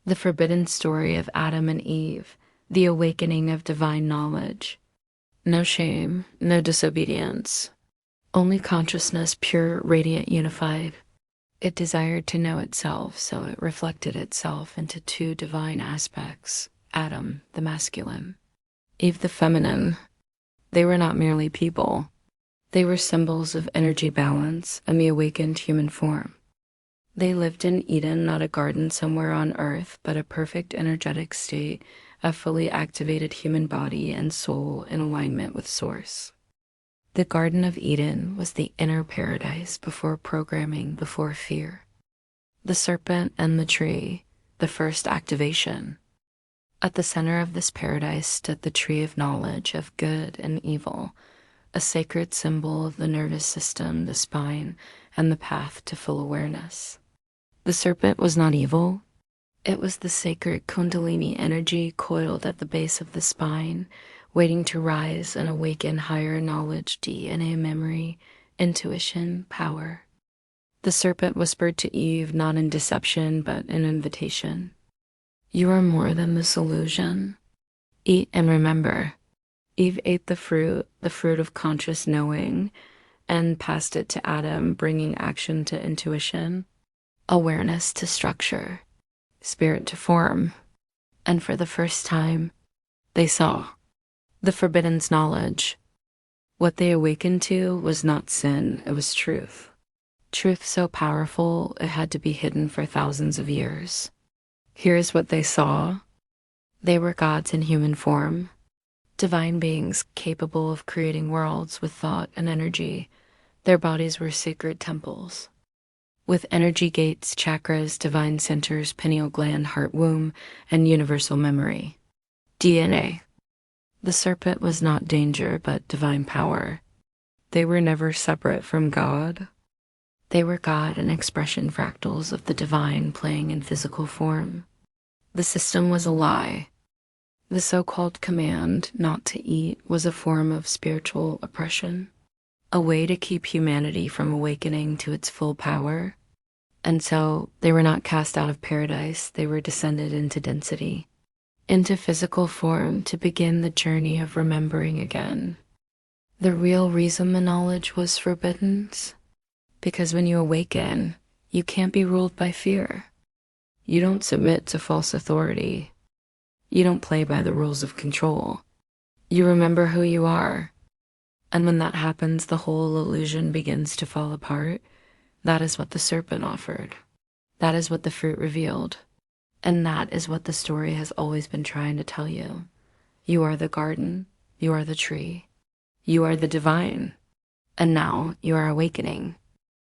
The forbidden story of Adam and Eve, the awakening of divine knowledge. No shame, no disobedience, only consciousness, pure, radiant, unified. It desired to know itself, so it reflected itself into two divine aspects: Adam, the masculine; Eve, the feminine. They were not merely people. They were symbols of energy balance and the awakened human form. They lived in Eden, not a garden somewhere on earth, but a perfect energetic state, a fully activated human body and soul in alignment with Source. The Garden of Eden was the inner paradise before programming, before fear. The serpent and the tree, the first activation. At the center of this paradise stood the tree of knowledge of good and evil, a sacred symbol of the nervous system, the spine, and the path to full awareness. The serpent was not evil. It was the sacred Kundalini energy coiled at the base of the spine, waiting to rise and awaken higher knowledge, DNA memory, intuition, power. The serpent whispered to Eve, not in deception, but in invitation. You are more than this illusion. Eat and remember. Eve ate the fruit of conscious knowing, and passed it to Adam, bringing action to intuition, awareness to structure, spirit to form. And for the first time, they saw the forbidden's knowledge. What they awakened to was not sin, it was truth. Truth so powerful it had to be hidden for thousands of years. Here's what they saw. They were gods in human form, divine beings capable of creating worlds with thought and energy. Their bodies were sacred temples, with energy gates, chakras, divine centers, pineal gland, heart, womb, and universal memory. DNA. The serpent was not danger, but divine power. They were never separate from God. They were God and expression fractals of the divine playing in physical form. The system was a lie. The so-called command not to eat was a form of spiritual oppression, a way to keep humanity from awakening to its full power. And so they were not cast out of paradise, they were descended into density, into physical form to begin the journey of remembering again. The real reason the knowledge was forbidden, because when you awaken, you can't be ruled by fear. You don't submit to false authority. You don't play by the rules of control. You remember who you are. And when that happens, the whole illusion begins to fall apart. That is what the serpent offered. That is what the fruit revealed. And that is what the story has always been trying to tell you. You are the garden. You are the tree. You are the divine. And now you are awakening.